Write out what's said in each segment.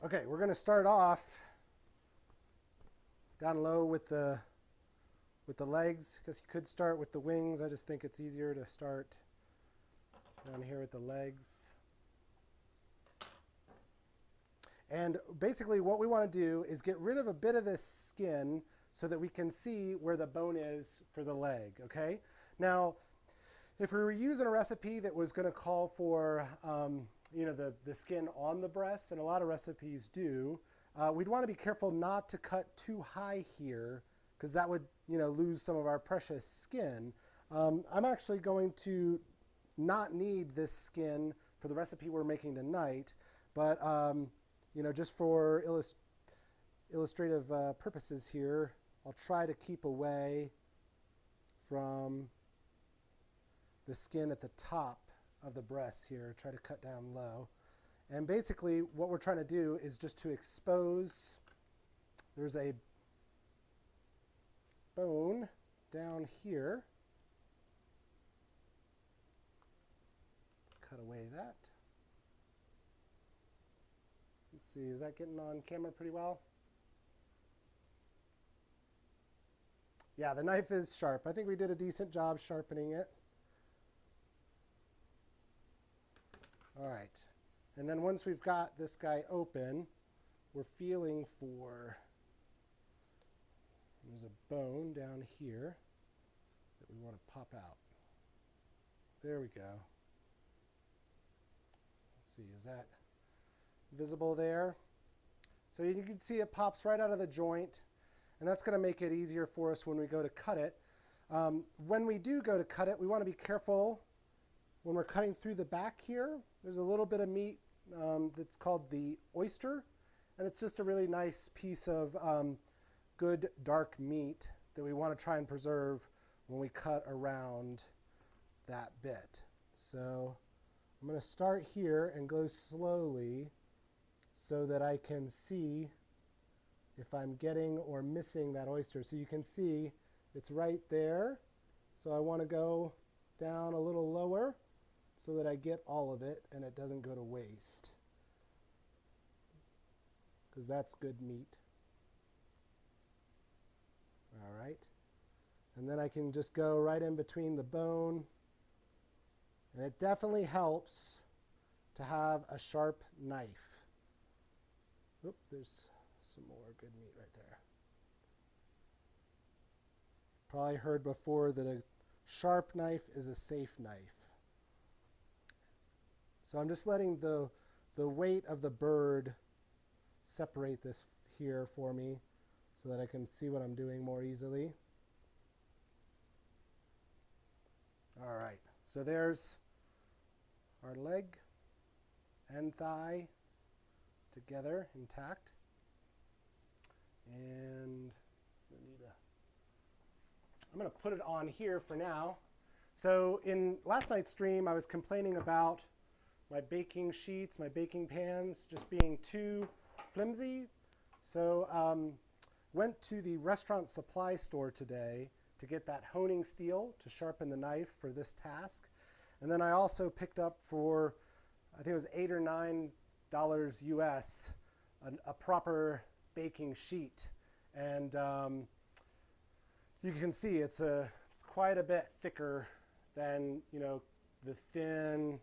Okay, we're going to start off down low with the legs, because you could start with the wings. I just think it's easier to start down here with the legs. And basically what we want to do is get rid of a bit of this skin so that we can see where the bone is for the leg, okay? Now, if we were using a recipe that was going to call for the skin on the breast, and a lot of recipes do, we'd want to be careful not to cut too high here, because that would lose some of our precious skin. I'm actually going to not need this skin for the recipe we're making tonight, but just for illustrative purposes here, I'll try to keep away from the skin at the top of the breasts here, try to cut down low. And basically what we're trying to do is just to expose, there's a bone down here. Cut away that. Let's see, is that getting on camera pretty well? Yeah, the knife is sharp. I think we did a decent job sharpening it. All right, and then once we've got this guy open, we're feeling for, there's a bone down here that we want to pop out. There we go. Let's see, is that visible there? So you can see it pops right out of the joint, and that's going to make it easier for us when we go to cut it. When we do go to cut it, we want to be careful when we're cutting through the back here. There's a little bit of meat that's called the oyster, and it's just a really nice piece of good dark meat that we want to try and preserve when we cut around that bit. So I'm going to start here and go slowly so that I can see if I'm getting or missing that oyster. So you can see it's right there. So I want to go down a little lower so that I get all of it and it doesn't go to waste, because that's good meat. All right. And then I can just go right in between the bone. And it definitely helps to have a sharp knife. Oop, there's some more good meat right there. Probably heard before that a sharp knife is a safe knife. So I'm just letting the weight of the bird separate this here for me so that I can see what I'm doing more easily. All right, so there's our leg and thigh together, intact. And I'm going to put it on here for now. So in last night's stream, I was complaining about my baking sheets, my baking pans just being too flimsy. So went to the restaurant supply store today to get that honing steel to sharpen the knife for this task. And then I also picked up for, I think it was $8 or $9 US, a proper baking sheet. And you can see it's quite a bit thicker than the thin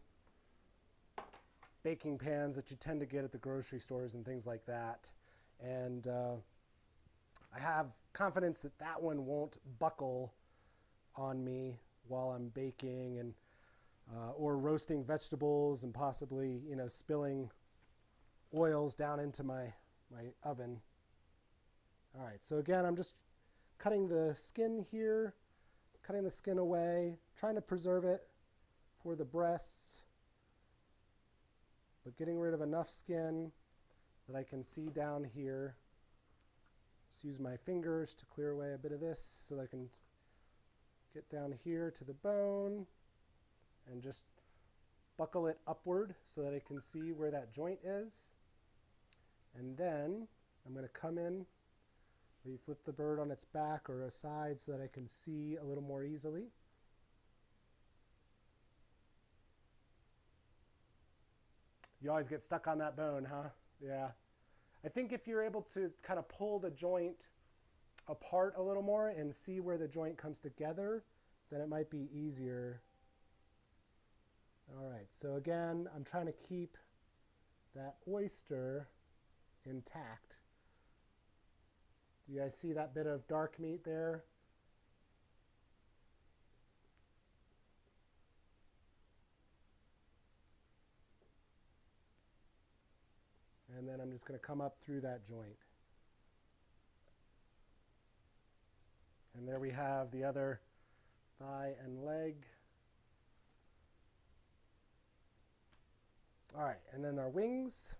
baking pans that you tend to get at the grocery stores and things like that. And I have confidence that that one won't buckle on me while I'm baking and or roasting vegetables and possibly spilling oils down into my oven. All right, so again, I'm just cutting the skin here, cutting the skin away, trying to preserve it for the breasts, but getting rid of enough skin that I can see down here. Just use my fingers to clear away a bit of this so that I can get down here to the bone and just buckle it upward so that I can see where that joint is. And then I'm going to come in where you flip the bird on its back or aside so that I can see a little more easily. You always get stuck on that bone, huh? Yeah. I think if you're able to kind of pull the joint apart a little more and see where the joint comes together, then it might be easier. All right, so again, I'm trying to keep that oyster intact. Do you guys see that bit of dark meat there? And then I'm just going to come up through that joint. And there we have the other thigh and leg. All right, and then our wings.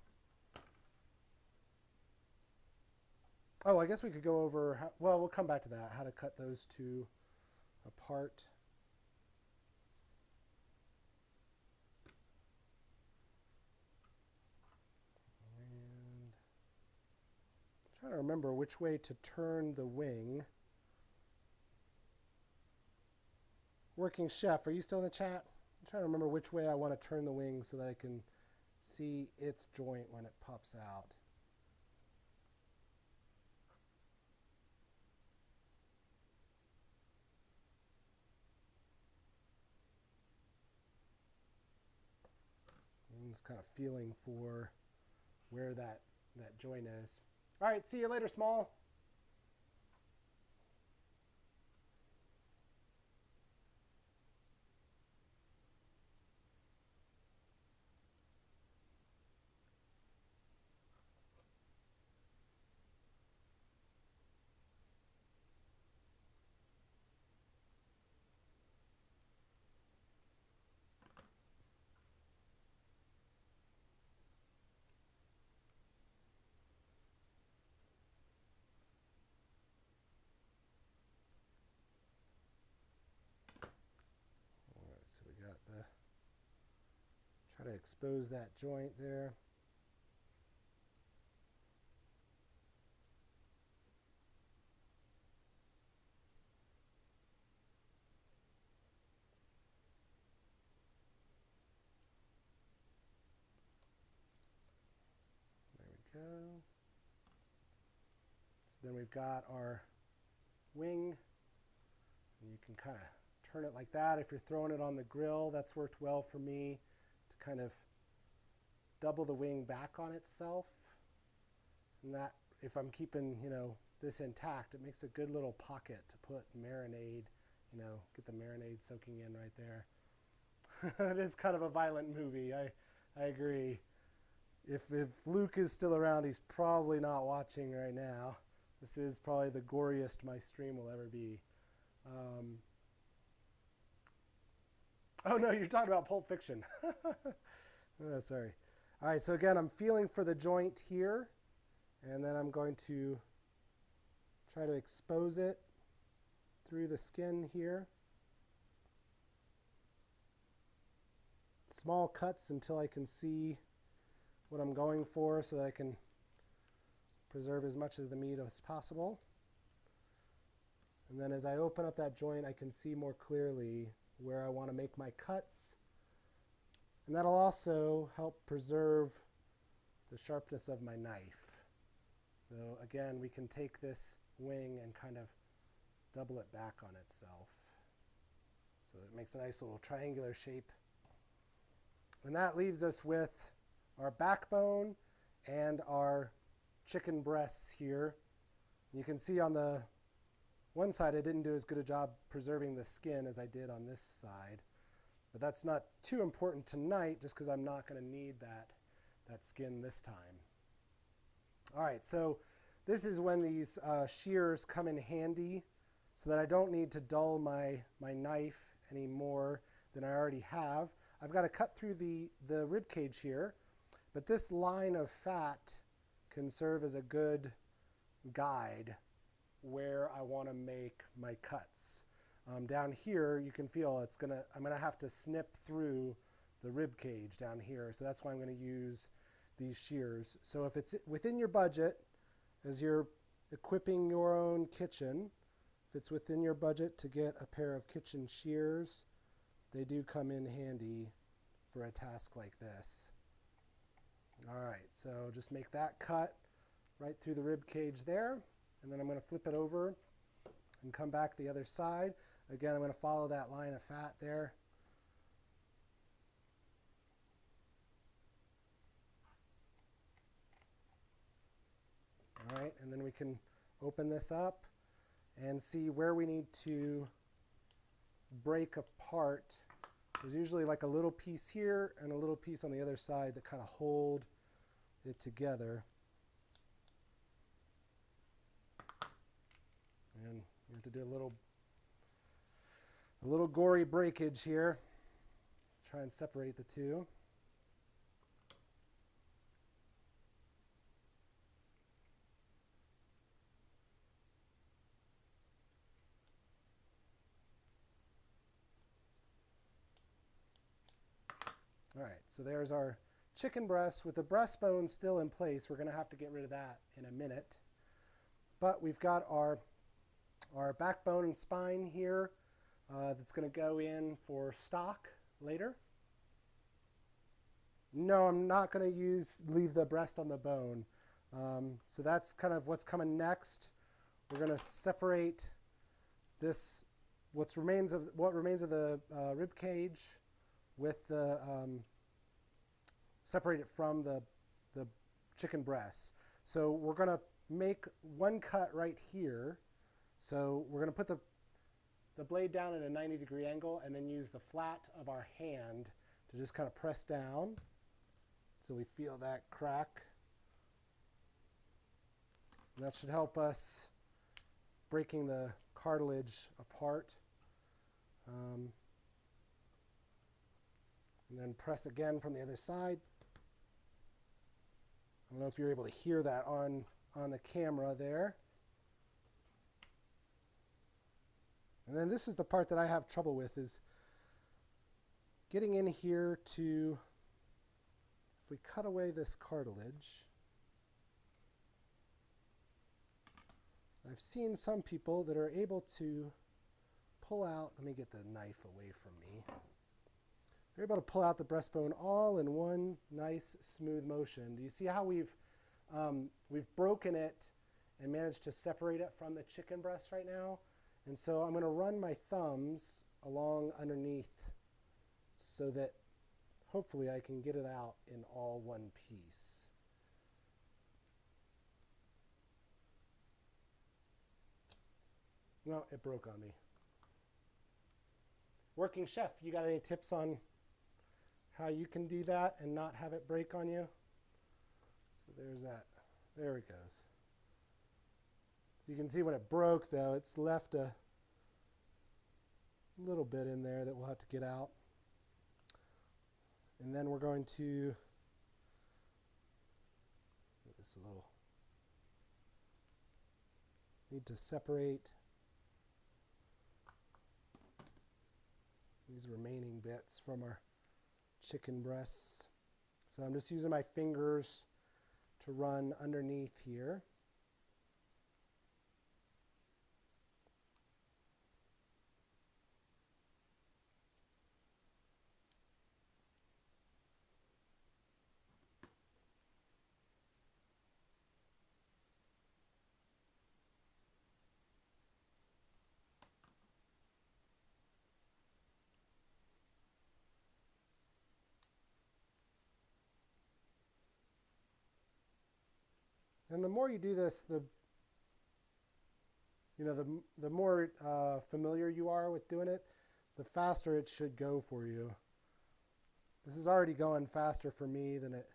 Oh, I guess we could go over, well, we'll come back to that, how to cut those two apart. And I'm trying to remember which way to turn the wing. Working Chef, are you still in the chat? I'm trying to remember which way I want to turn the wing so that I can see its joint when it pops out. I'm just kind of feeling for where that joint is. All right, see you later, Small. All right, so we got the, try to expose that joint there. There we go. So then we've got our wing, and you can kind of turn it like that. If you're throwing it on the grill, that's worked well for me to kind of double the wing back on itself. And that, if I'm keeping, this intact, it makes a good little pocket to put marinade, get the marinade soaking in right there. It is kind of a violent movie, I agree. If Luke is still around, he's probably not watching right now. This is probably the goriest my stream will ever be. Oh no, you're talking about Pulp Fiction. Oh, sorry. All right, so again, I'm feeling for the joint here, and then I'm going to try to expose it through the skin here. Small cuts until I can see what I'm going for so that I can preserve as much of the meat as possible. And then as I open up that joint, I can see more clearly where I want to make my cuts. And that'll also help preserve the sharpness of my knife. So again, we can take this wing and kind of double it back on itself so that it makes a nice little triangular shape. And that leaves us with our backbone and our chicken breasts here. You can see on the one side I didn't do as good a job preserving the skin as I did on this side. But that's not too important tonight just because I'm not going to need that skin this time. All right, so this is when these shears come in handy so that I don't need to dull my knife any more than I already have. I've got to cut through the rib cage here, but this line of fat can serve as a good guide where I want to make my cuts. Down here, you can feel I'm gonna have to snip through the rib cage down here, so that's why I'm gonna use these shears. So if it's within your budget, as you're equipping your own kitchen, if it's within your budget to get a pair of kitchen shears, they do come in handy for a task like this. All right, so just make that cut right through the rib cage there. And then I'm going to flip it over and come back the other side. Again, I'm going to follow that line of fat there. All right, and then we can open this up and see where we need to break apart. There's usually like a little piece here and a little piece on the other side that kind of hold it together. And we have to do a little gory breakage here. Try and separate the two. All right, so there's our chicken breast with the breastbone still in place. We're going to have to get rid of that in a minute. But we've got our backbone and spine here that's going to go in for stock later. No, I'm not going to leave the breast on the bone. So that's kind of what's coming next. We're going to separate this, what remains of the rib cage with the separate it from the chicken breast. So we're going to make one cut right here. So we're going to put the blade down at a 90-degree angle and then use the flat of our hand to just kind of press down so we feel that crack. And that should help us breaking the cartilage apart. And then press again from the other side. I don't know if you're able to hear that on the camera there. And then this is the part that I have trouble with, is getting in here to, if we cut away this cartilage, I've seen some people that are able to pull out, let me get the knife away from me. They're able to pull out the breastbone all in one nice smooth motion. Do you see how we've broken it and managed to separate it from the chicken breast right now? And so I'm going to run my thumbs along underneath so that hopefully I can get it out in all one piece. No, it broke on me. Working chef, you got any tips on how you can do that and not have it break on you? So there's that. There it goes. So you can see when it broke, though, it's left a little bit in there that we'll have to get out. And then we're going to this a little. Need to separate these remaining bits from our chicken breasts. So I'm just using my fingers to run underneath here. And the more you do this, the more familiar you are with doing it, the faster it should go for you. This is already going faster for me than it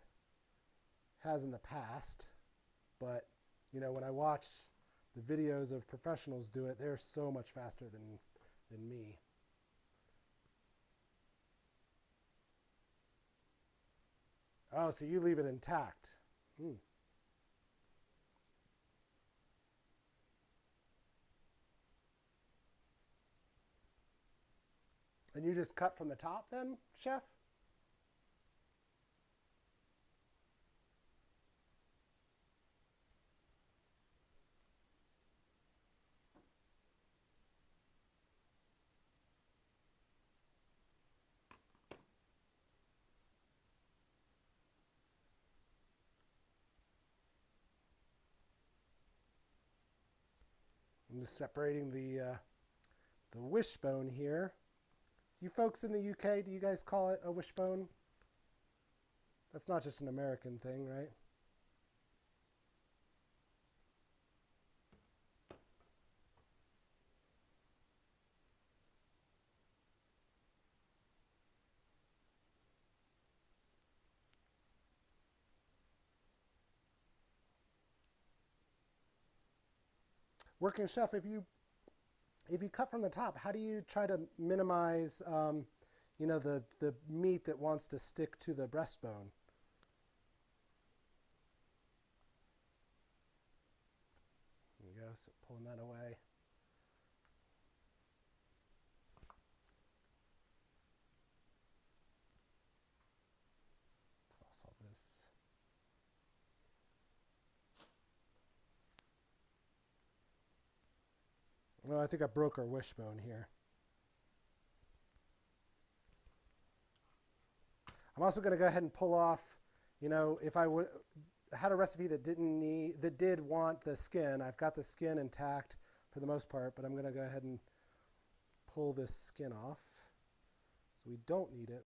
has in the past, but when I watch the videos of professionals do it, they're so much faster than me. Oh, so you leave it intact. And you just cut from the top then, chef? I'm just separating the wishbone here. You folks in the UK, do you guys call it a wishbone? That's not just an American thing, right? Working chef, if you cut from the top, how do you try to minimize, you know, the meat that wants to stick to the breastbone? There you go, so pulling that away. Toss all this. Well, I think I broke our wishbone here. I'm also going to go ahead and pull off, you know, if I had a recipe that did want the skin, I've got the skin intact for the most part, but I'm going to go ahead and pull this skin off. So we don't need it.